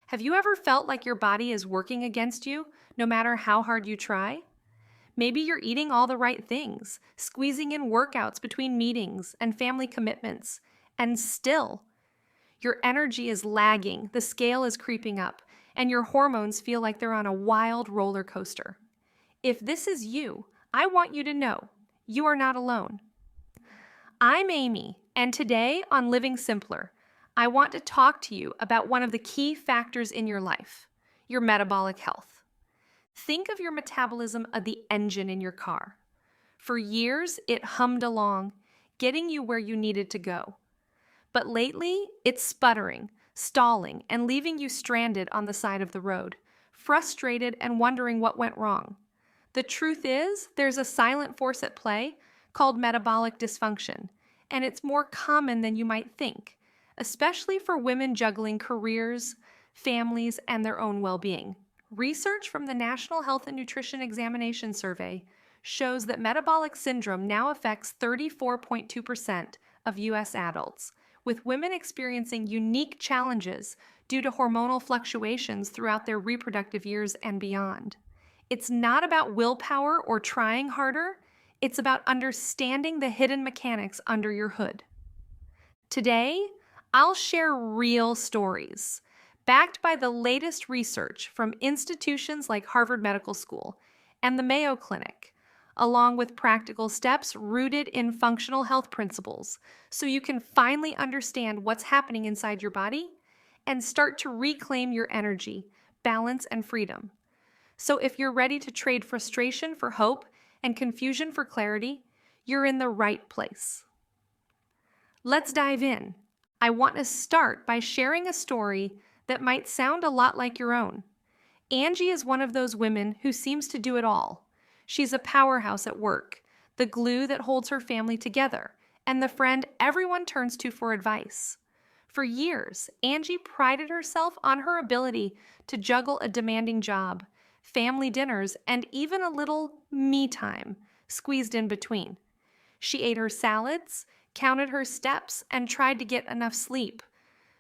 Have you ever felt like your body is working against you, no matter how hard you try? Maybe you're eating all the right things, squeezing in workouts between meetings and family commitments, and still, your energy is lagging, the scale is creeping up, and your hormones feel like they're on a wild roller coaster. If this is you, I want you to know you are not alone. I'm Amy, and today on Living Simpler, I want to talk to you about one of the key factors in your life, your metabolic health. Think of your metabolism as the engine in your car. For years, it hummed along, getting you where you needed to go. But lately, it's sputtering, stalling, and leaving you stranded on the side of the road, frustrated and wondering what went wrong. The truth is, there's a silent force at play called metabolic dysfunction, and it's more common than you might think, especially for women juggling careers, families, and their own well-being. Research from the National Health and Nutrition Examination Survey shows that metabolic syndrome now affects 34.2% of U.S. adults, with women experiencing unique challenges due to hormonal fluctuations throughout their reproductive years and beyond. It's not about willpower or trying harder, it's about understanding the hidden mechanics under your hood. Today, I'll share real stories, backed by the latest research from institutions like Harvard Medical School and the Mayo Clinic, along with practical steps rooted in functional health principles, so you can finally understand what's happening inside your body and start to reclaim your energy, balance, and freedom. So if you're ready to trade frustration for hope and confusion for clarity, you're in the right place. Let's dive in. I want to start by sharing a story that might sound a lot like your own. Angie is one of those women who seems to do it all. She's a powerhouse at work, the glue that holds her family together, and the friend everyone turns to for advice. For years, Angie prided herself on her ability to juggle a demanding job, family dinners, and even a little me time squeezed in between. She ate her salads, counted her steps, and tried to get enough sleep.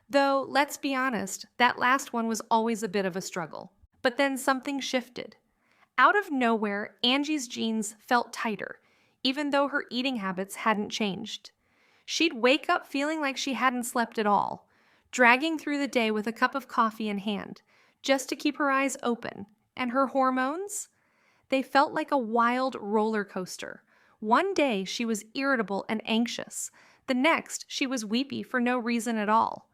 Though, let's be honest, that last one was always a bit of a struggle. But then something shifted. Out of nowhere, Angie's jeans felt tighter, even though her eating habits hadn't changed. She'd wake up feeling like she hadn't slept at all, dragging through the day with a cup of coffee in hand, just to keep her eyes open. And her hormones? They felt like a wild roller coaster. One day, she was irritable and anxious. The next, she was weepy for no reason at all.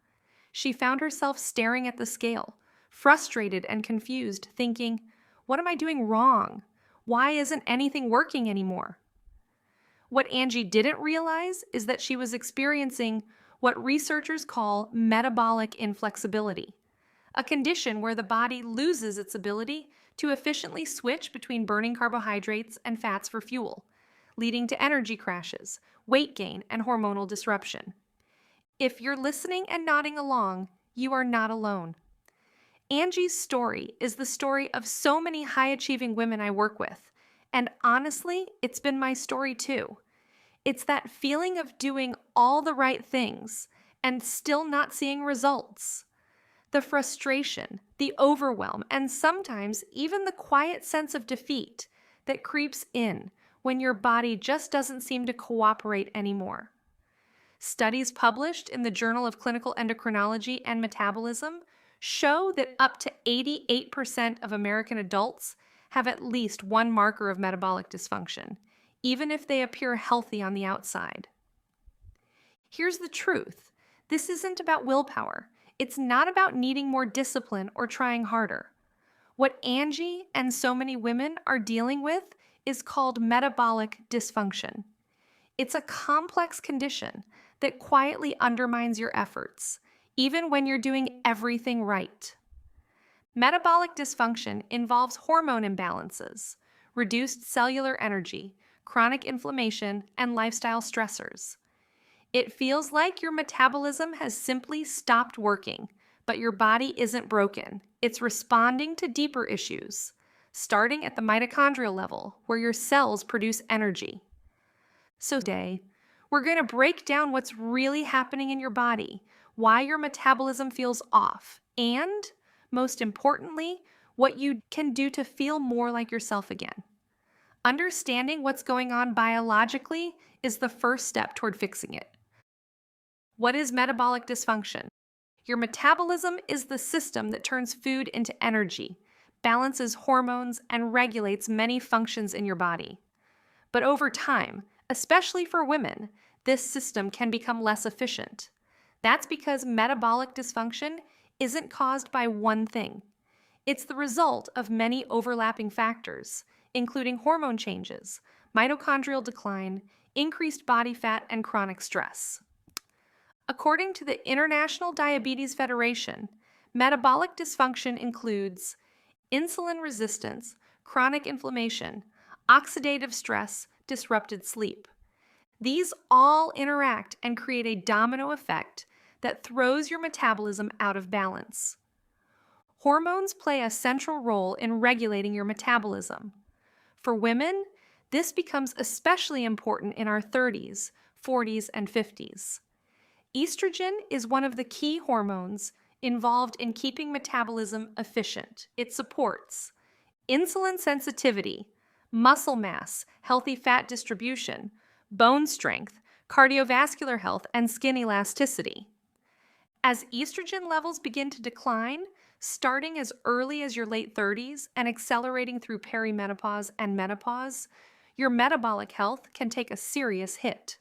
She found herself staring at the scale, frustrated and confused, thinking, what am I doing wrong? Why isn't anything working anymore? What Angie didn't realize is that she was experiencing what researchers call metabolic inflexibility, a condition where the body loses its ability to efficiently switch between burning carbohydrates and fats for fuel, leading to energy crashes, weight gain, and hormonal disruption. If you're listening and nodding along, you are not alone. Angie's story is the story of so many high-achieving women I work with, and honestly, it's been my story too. It's that feeling of doing all the right things and still not seeing results. The frustration, the overwhelm, and sometimes even the quiet sense of defeat that creeps in when your body just doesn't seem to cooperate anymore. Studies published in the Journal of Clinical Endocrinology and Metabolism show that up to 88% of American adults have at least one marker of metabolic dysfunction, even if they appear healthy on the outside. Here's the truth. This isn't about willpower. It's not about needing more discipline or trying harder. What Angie and so many women are dealing with is called metabolic dysfunction. It's a complex condition that quietly undermines your efforts, even when you're doing everything right. Metabolic dysfunction involves hormone imbalances, reduced cellular energy, chronic inflammation, and lifestyle stressors. It feels like your metabolism has simply stopped working, but your body isn't broken. It's responding to deeper issues, starting at the mitochondrial level, where your cells produce energy. So today, we're going to break down what's really happening in your body, why your metabolism feels off, and most importantly, what you can do to feel more like yourself again. Understanding what's going on biologically is the first step toward fixing it. What is metabolic dysfunction? Your metabolism is the system that turns food into energy, balances hormones, and regulates many functions in your body. But over time, especially for women, this system can become less efficient. That's because metabolic dysfunction isn't caused by one thing. It's the result of many overlapping factors, including hormone changes, mitochondrial decline, increased body fat, and chronic stress. According to the International Diabetes Federation, metabolic dysfunction includes insulin resistance, chronic inflammation, oxidative stress, disrupted sleep. These all interact and create a domino effect that throws your metabolism out of balance. Hormones play a central role in regulating your metabolism. For women, this becomes especially important in our 30s, 40s, and 50s. Estrogen is one of the key hormones involved in keeping metabolism efficient. It supports insulin sensitivity, muscle mass, healthy fat distribution, bone strength, cardiovascular health, and skin elasticity. As estrogen levels begin to decline, starting as early as your late 30s and accelerating through perimenopause and menopause, your metabolic health can take a serious hit.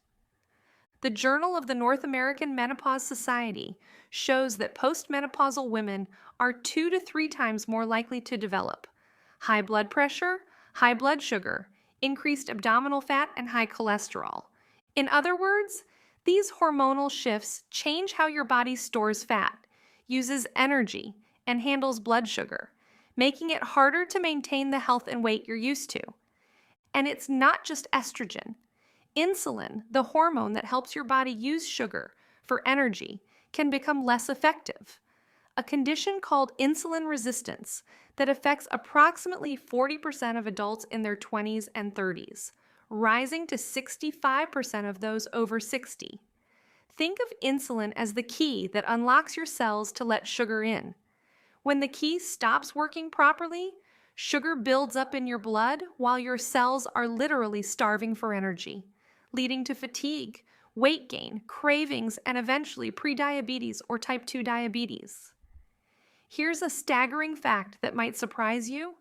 The Journal of the North American Menopause Society shows that postmenopausal women are 2 to 3 times more likely to develop high blood pressure, high blood sugar, increased abdominal fat, and high cholesterol. In other words, these hormonal shifts change how your body stores fat, uses energy, and handles blood sugar, making it harder to maintain the health and weight you're used to. And it's not just estrogen. Insulin, the hormone that helps your body use sugar for energy, can become less effective. A condition called insulin resistance that affects approximately 40% of adults in their 20s and 30s, rising to 65% of those over 60. Think of insulin as the key that unlocks your cells to let sugar in. When the key stops working properly, sugar builds up in your blood while your cells are literally starving for energy, leading to fatigue, weight gain, cravings, and eventually prediabetes or type 2 diabetes. Here's a staggering fact that might surprise you.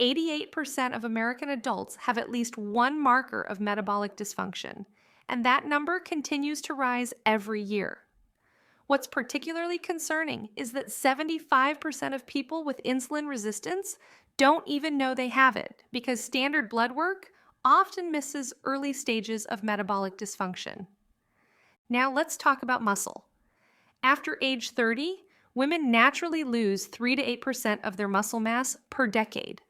88% of American adults have at least one marker of metabolic dysfunction, and that number continues to rise every year. What's particularly concerning is that 75% of people with insulin resistance don't even know they have it because standard blood work often misses early stages of metabolic dysfunction. Now let's talk about muscle. After age 30, women naturally lose 3 to 8% of their muscle mass per decade,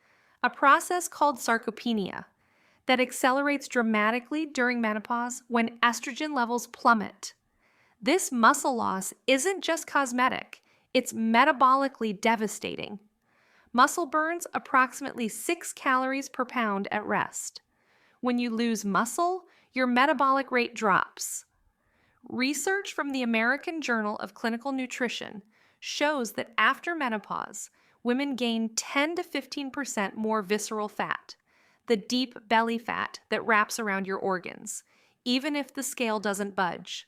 a process called sarcopenia that accelerates dramatically during menopause when estrogen levels plummet. This muscle loss isn't just cosmetic, it's metabolically devastating. Muscle burns approximately 6 calories per pound at rest. When you lose muscle, your metabolic rate drops. Research from the American Journal of Clinical Nutrition shows that after menopause, women gain 10 to 15% more visceral fat, the deep belly fat that wraps around your organs, even if the scale doesn't budge.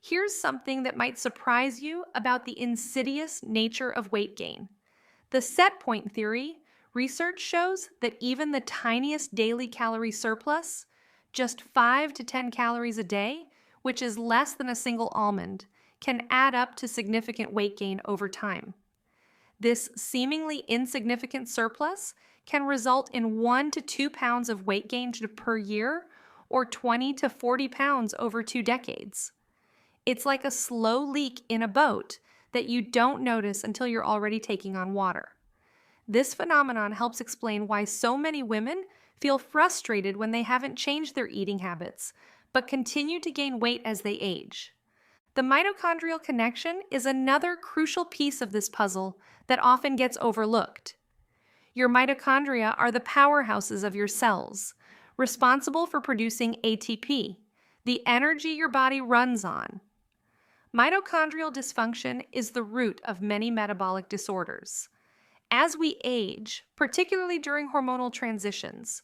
Here's something that might surprise you about the insidious nature of weight gain. The set point theory, research shows that even the tiniest daily calorie surplus, just 5 to 10 calories a day, which is less than a single almond, can add up to significant weight gain over time. This seemingly insignificant surplus can result in 1 to 2 pounds of weight gain per year, or 20 to 40 pounds over 2 decades. It's like a slow leak in a boat that you don't notice until you're already taking on water. This phenomenon helps explain why so many women feel frustrated when they haven't changed their eating habits, but continue to gain weight as they age. The mitochondrial connection is another crucial piece of this puzzle that often gets overlooked. Your mitochondria are the powerhouses of your cells, responsible for producing ATP, the energy your body runs on. Mitochondrial dysfunction is the root of many metabolic disorders. As we age, particularly during hormonal transitions,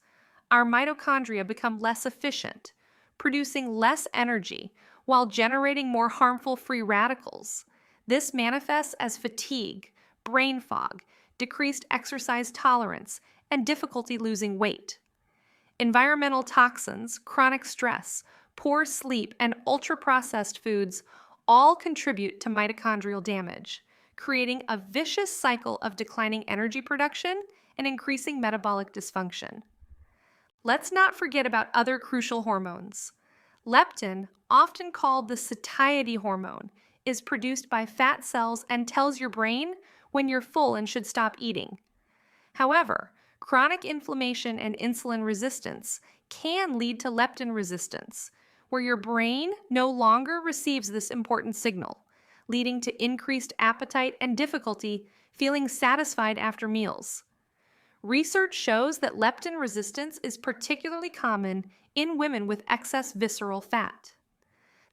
our mitochondria become less efficient, producing less energy while generating more harmful free radicals. This manifests as fatigue, brain fog, decreased exercise tolerance, and difficulty losing weight. Environmental toxins, chronic stress, poor sleep, and ultra-processed foods all contribute to mitochondrial damage, creating a vicious cycle of declining energy production and increasing metabolic dysfunction. Let's not forget about other crucial hormones. Leptin, often called the satiety hormone, is produced by fat cells and tells your brain when you're full and should stop eating. However, chronic inflammation and insulin resistance can lead to leptin resistance, where your brain no longer receives this important signal, leading to increased appetite and difficulty feeling satisfied after meals. Research shows that leptin resistance is particularly common in women with excess visceral fat.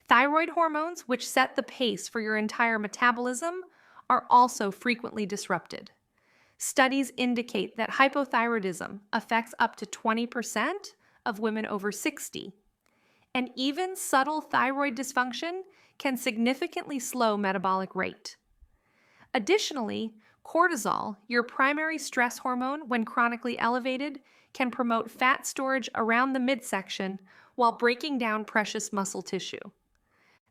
Thyroid hormones, which set the pace for your entire metabolism, are also frequently disrupted. Studies indicate that hypothyroidism affects up to 20% of women over 60, and even subtle thyroid dysfunction can significantly slow metabolic rate. Additionally, cortisol, your primary stress hormone when chronically elevated, can promote fat storage around the midsection while breaking down precious muscle tissue.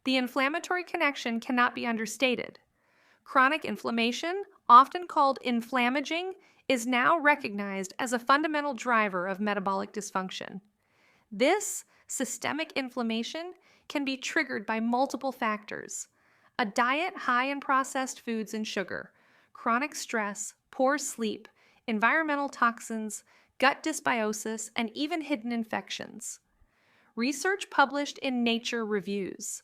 The inflammatory connection cannot be understated. Chronic inflammation, often called inflammaging, is now recognized as a fundamental driver of metabolic dysfunction. This systemic inflammation can be triggered by multiple factors: a diet high in processed foods and sugar, chronic stress, poor sleep, environmental toxins, gut dysbiosis, and even hidden infections. Research published in Nature reviews.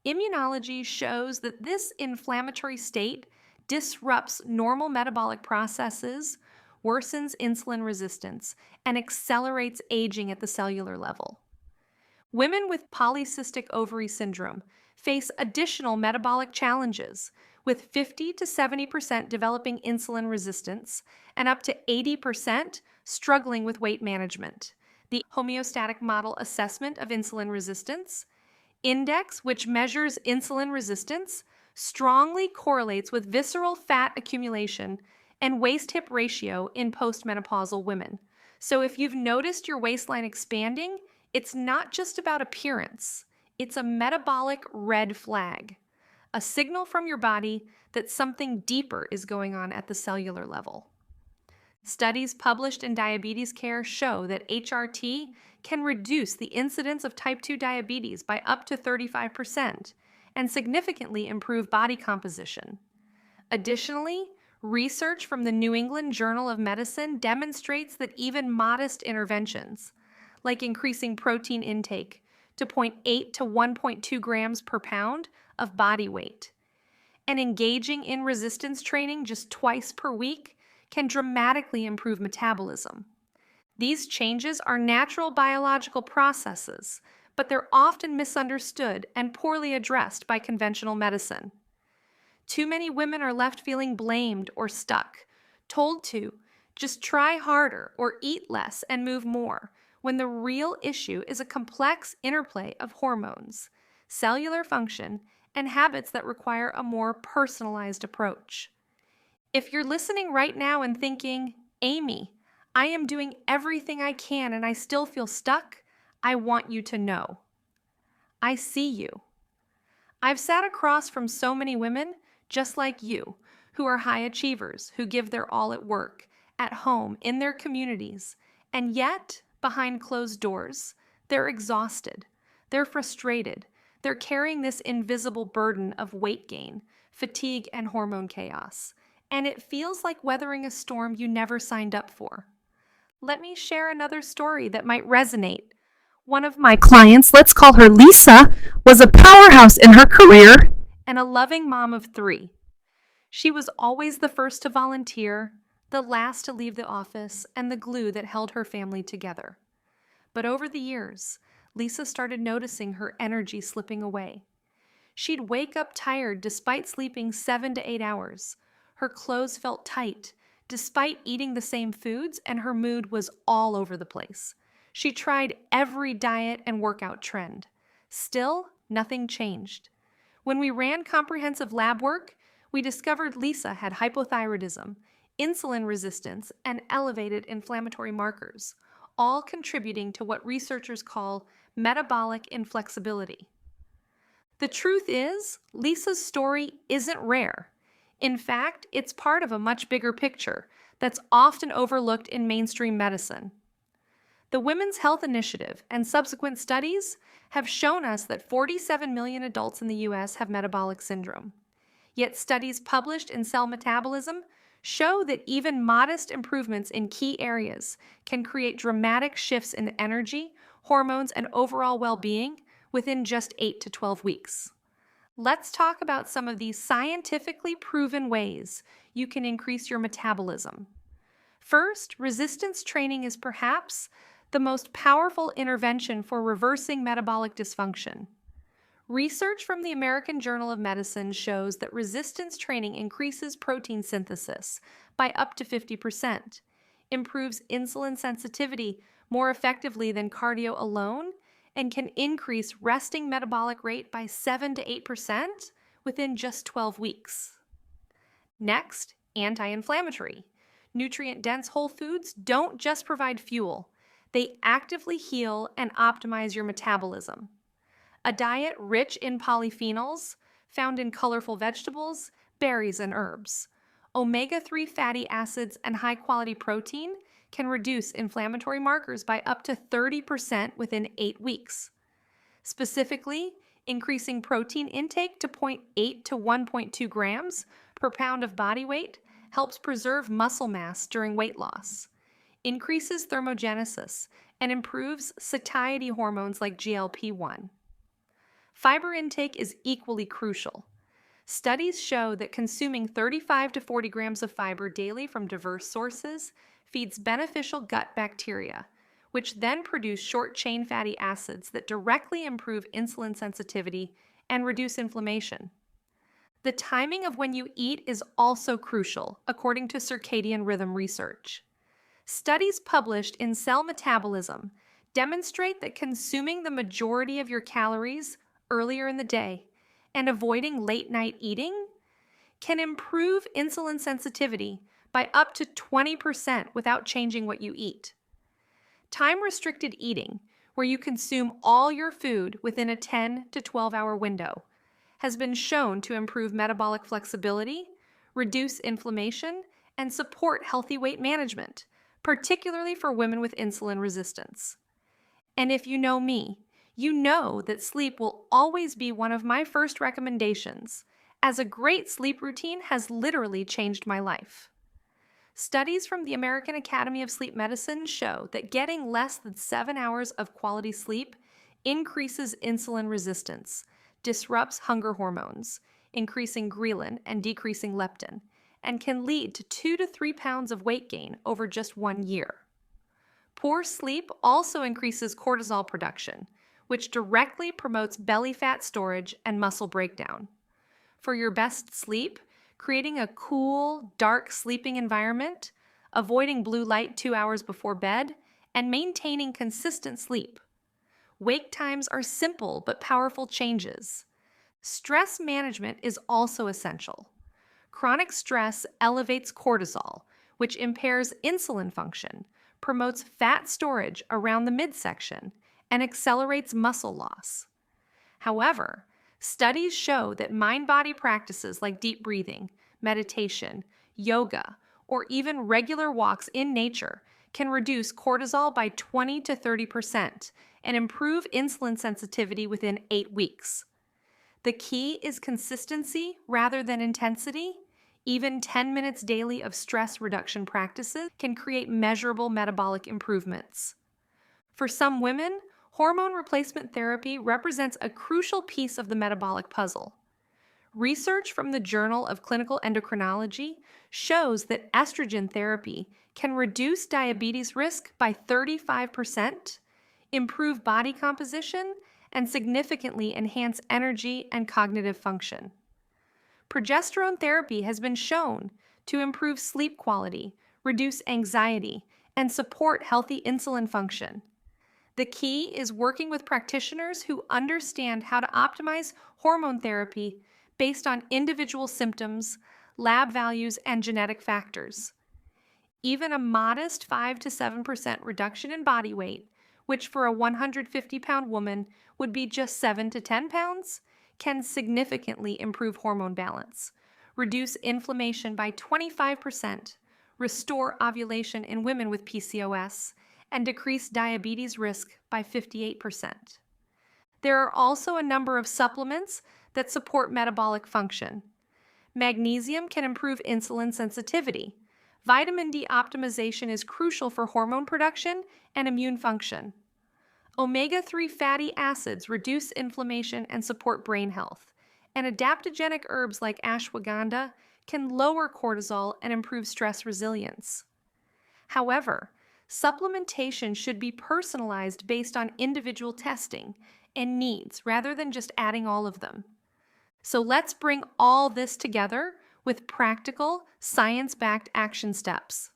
Immunology shows that this inflammatory state disrupts normal metabolic processes, worsens insulin resistance, and accelerates aging at the cellular level. Women with polycystic ovary syndrome face additional metabolic challenges, with 50 to 70% developing insulin resistance and up to 80% struggling with weight management. The homeostatic model assessment of insulin resistance index, which measures insulin resistance, strongly correlates with visceral fat accumulation and waist-hip ratio in postmenopausal women. So if you've noticed your waistline expanding, it's not just about appearance. It's a metabolic red flag, a signal from your body that something deeper is going on at the cellular level. Studies published in Diabetes Care show that HRT can reduce the incidence of type 2 diabetes by up to 35% and significantly improve body composition. Additionally, research from the New England Journal of Medicine demonstrates that even modest interventions, like increasing protein intake to 0.8 to 1.2 grams per pound of body weight, and engaging in resistance training just twice per week, can dramatically improve metabolism. These changes are natural biological processes, but they're often misunderstood and poorly addressed by conventional medicine. Too many women are left feeling blamed or stuck, told to just try harder or eat less and move more, when the real issue is a complex interplay of hormones, cellular function, and habits that require a more personalized approach. If you're listening right now and thinking, Amy, I am doing everything I can and I still feel stuck, I want you to know. I see you. I've sat across from so many women just like you, who are high achievers, who give their all at work, at home, in their communities, and yet, behind closed doors, they're exhausted, they're frustrated, they're carrying this invisible burden of weight gain, fatigue, and hormone chaos. And it feels like weathering a storm you never signed up for. Let me share another story that might resonate. One of my clients, let's call her Lisa, was a powerhouse in her career and a loving mom of 3. She was always the first to volunteer, the last to leave the office, and the glue that held her family together. But over the years, Lisa started noticing her energy slipping away. She'd wake up tired despite sleeping 7 to 8 hours. Her clothes felt tight, despite eating the same foods, and her mood was all over the place. She tried every diet and workout trend. Still, nothing changed. When we ran comprehensive lab work, we discovered Lisa had hypothyroidism, insulin resistance, and elevated inflammatory markers, all contributing to what researchers call metabolic inflexibility. The truth is, Lisa's story isn't rare. In fact, it's part of a much bigger picture that's often overlooked in mainstream medicine. The Women's Health Initiative and subsequent studies have shown us that 47 million adults in the U.S. have metabolic syndrome. Yet studies published in Cell Metabolism show that even modest improvements in key areas can create dramatic shifts in energy, hormones, and overall well-being within just 8 to 12 weeks. Let's talk about some of these scientifically proven ways you can increase your metabolism. First, resistance training is perhaps the most powerful intervention for reversing metabolic dysfunction. Research from the American Journal of Medicine shows that resistance training increases protein synthesis by up to 50%, improves insulin sensitivity more effectively than cardio alone, and can increase resting metabolic rate by 7 to 8% within just 12 weeks. Next, anti-inflammatory. Nutrient-dense whole foods don't just provide fuel, they actively heal and optimize your metabolism. A diet rich in polyphenols, found in colorful vegetables, berries, and herbs, omega-3 fatty acids, and high-quality protein can reduce inflammatory markers by up to 30% within 8 weeks. Specifically, increasing protein intake to 0.8 to 1.2 grams per pound of body weight helps preserve muscle mass during weight loss, increases thermogenesis, and improves satiety hormones like GLP-1. Fiber intake is equally crucial. Studies show that consuming 35 to 40 grams of fiber daily from diverse sources feeds beneficial gut bacteria, which then produce short-chain fatty acids that directly improve insulin sensitivity and reduce inflammation. The timing of when you eat is also crucial, according to circadian rhythm research. Studies published in Cell Metabolism demonstrate that consuming the majority of your calories earlier in the day and avoiding late-night eating can improve insulin sensitivity by up to 20% without changing what you eat. Time-restricted eating, where you consume all your food within a 10 to 12-hour window, has been shown to improve metabolic flexibility, reduce inflammation, and support healthy weight management, particularly for women with insulin resistance. And if you know me, you know that sleep will always be one of my first recommendations, as a great sleep routine has literally changed my life. Studies from the American Academy of Sleep Medicine show that getting less than 7 hours of quality sleep increases insulin resistance, disrupts hunger hormones, increasing ghrelin and decreasing leptin, and can lead to 2 to 3 pounds of weight gain over just 1 year. Poor sleep also increases cortisol production, which directly promotes belly fat storage and muscle breakdown. For your best sleep, creating a cool, dark sleeping environment, avoiding blue light 2 hours before bed, and maintaining consistent sleep. Wake times are simple but powerful changes. Stress management is also essential. Chronic stress elevates cortisol, which impairs insulin function, promotes fat storage around the midsection, and accelerates muscle loss. However, studies show that mind-body practices like deep breathing, meditation, yoga, or even regular walks in nature can reduce cortisol by 20 to 30% and improve insulin sensitivity within 8 weeks. The key is consistency rather than intensity. Even 10 minutes daily of stress reduction practices can create measurable metabolic improvements. For some women, hormone replacement therapy represents a crucial piece of the metabolic puzzle. Research from the Journal of Clinical Endocrinology shows that estrogen therapy can reduce diabetes risk by 35%, improve body composition, and significantly enhance energy and cognitive function. Progesterone therapy has been shown to improve sleep quality, reduce anxiety, and support healthy insulin function. The key is working with practitioners who understand how to optimize hormone therapy based on individual symptoms, lab values, and genetic factors. Even a modest 5 to 7% reduction in body weight, which for a 150-pound woman would be just 7 to 10 pounds, can significantly improve hormone balance, reduce inflammation by 25%, restore ovulation in women with PCOS, and decrease diabetes risk by 58%. There are also a number of supplements that support metabolic function. Magnesium can improve insulin sensitivity. Vitamin D optimization is crucial for hormone production and immune function. Omega-3 fatty acids reduce inflammation and support brain health, and adaptogenic herbs like ashwagandha can lower cortisol and improve stress resilience. However, supplementation should be personalized based on individual testing and needs rather than just adding all of them. So let's bring all this together with practical, science-backed action steps.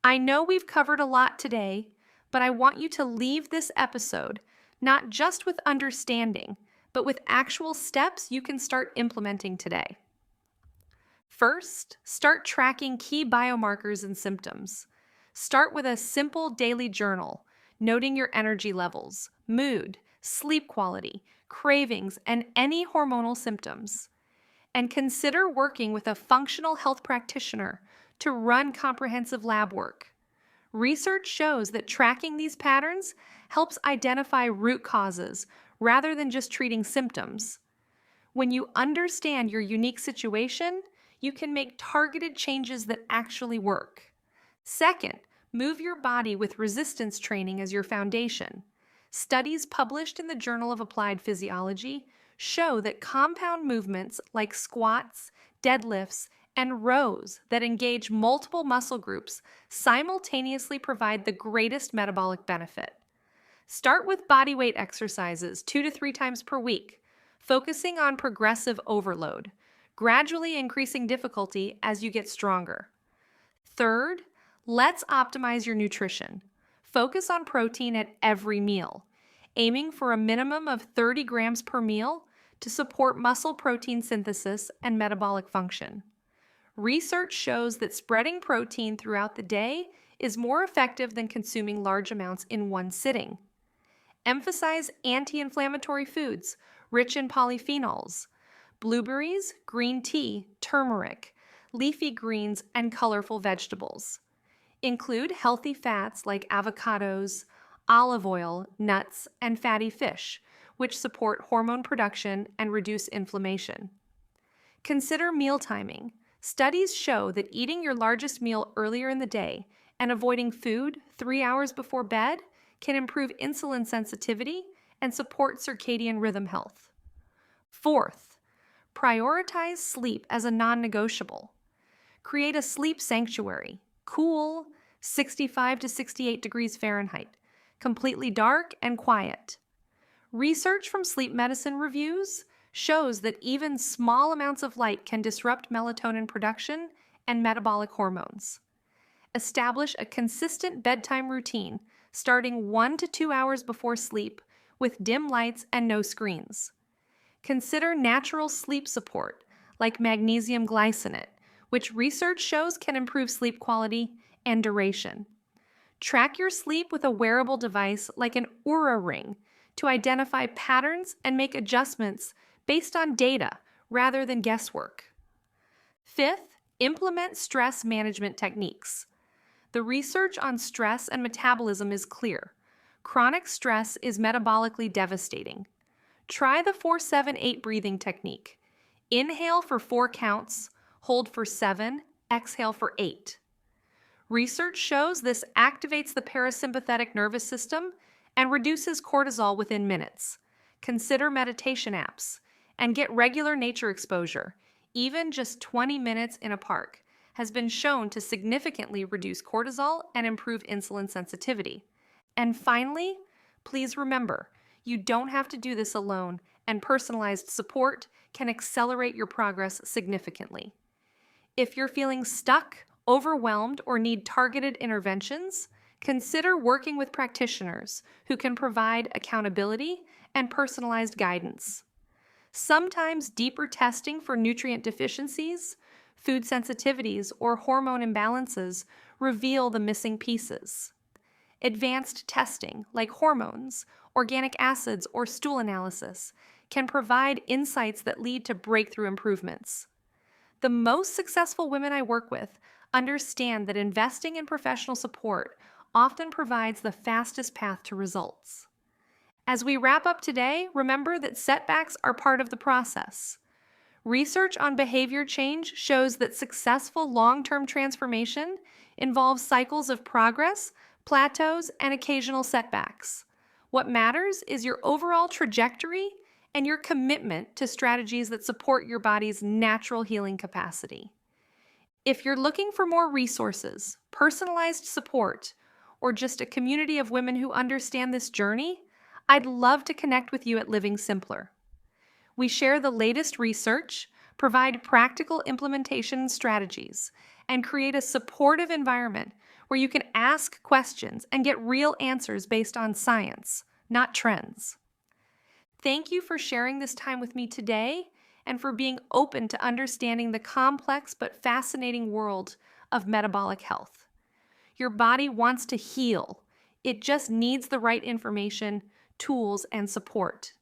I know we've covered a lot today, but I want you to leave this episode not just with understanding, but with actual steps you can start implementing today. First, start tracking key biomarkers and symptoms. Start with a simple daily journal, noting your energy levels, mood, sleep quality, cravings, and any hormonal symptoms. And consider working with a functional health practitioner to run comprehensive lab work. Research shows that tracking these patterns helps identify root causes rather than just treating symptoms. When you understand your unique situation, you can make targeted changes that actually work. Second, move your body with resistance training as your foundation. Studies published in the Journal of Applied Physiology show that compound movements like squats, deadlifts, and rows that engage multiple muscle groups simultaneously provide the greatest metabolic benefit. Start with bodyweight exercises 2 to 3 times per week, focusing on progressive overload, gradually increasing difficulty as you get stronger. Third, let's optimize your nutrition. Focus on protein at every meal, aiming for a minimum of 30 grams per meal to support muscle protein synthesis and metabolic function. Research shows that spreading protein throughout the day is more effective than consuming large amounts in one sitting. Emphasize anti-inflammatory foods rich in polyphenols, blueberries, green tea, turmeric, leafy greens, and colorful vegetables. Include healthy fats like avocados, olive oil, nuts, and fatty fish, which support hormone production and reduce inflammation. Consider meal timing. Studies show that eating your largest meal earlier in the day and avoiding food 3 hours before bed can improve insulin sensitivity and support circadian rhythm health. Fourth, prioritize sleep as a non-negotiable. Create a sleep sanctuary, cool, 65 to 68 degrees Fahrenheit, completely dark and quiet. Research from sleep medicine reviews shows that even small amounts of light can disrupt melatonin production and metabolic hormones. Establish a consistent bedtime routine starting 1 to 2 hours before sleep with dim lights and no screens. Consider natural sleep support like magnesium glycinate, which research shows can improve sleep quality and duration. Track your sleep with a wearable device like an Oura ring to identify patterns and make adjustments based on data rather than guesswork. Fifth, implement stress management techniques. The research on stress and metabolism is clear. Chronic stress is metabolically devastating. Try the 4-7-8 breathing technique. Inhale for 4 counts, hold for 7, exhale for 8. Research shows this activates the parasympathetic nervous system and reduces cortisol within minutes. Consider meditation apps and get regular nature exposure. Even just 20 minutes in a park has been shown to significantly reduce cortisol and improve insulin sensitivity. And finally, please remember, You don't have to do this alone, and personalized support can accelerate your progress significantly. If you're feeling stuck, overwhelmed, or need targeted interventions, consider working with practitioners who can provide accountability and personalized guidance. Sometimes deeper testing for nutrient deficiencies, food sensitivities, or hormone imbalances reveal the missing pieces. Advanced testing, like hormones, organic acids, or stool analysis, can provide insights that lead to breakthrough improvements. The most successful women I work with understand that investing in professional support often provides the fastest path to results. As we wrap up today, remember that setbacks are part of the process. Research on behavior change shows that successful long-term transformation involves cycles of progress, plateaus, and occasional setbacks. What matters is your overall trajectory and your commitment to strategies that support your body's natural healing capacity. If you're looking for more resources, personalized support, or just a community of women who understand this journey, I'd love to connect with you at Living Simpler. We share the latest research, provide practical implementation strategies, and create a supportive environment where you can ask questions and get real answers based on science, not trends. Thank you for sharing this time with me today and for being open to understanding the complex but fascinating world of metabolic health. Your body wants to heal. It just needs the right information, tools, and support.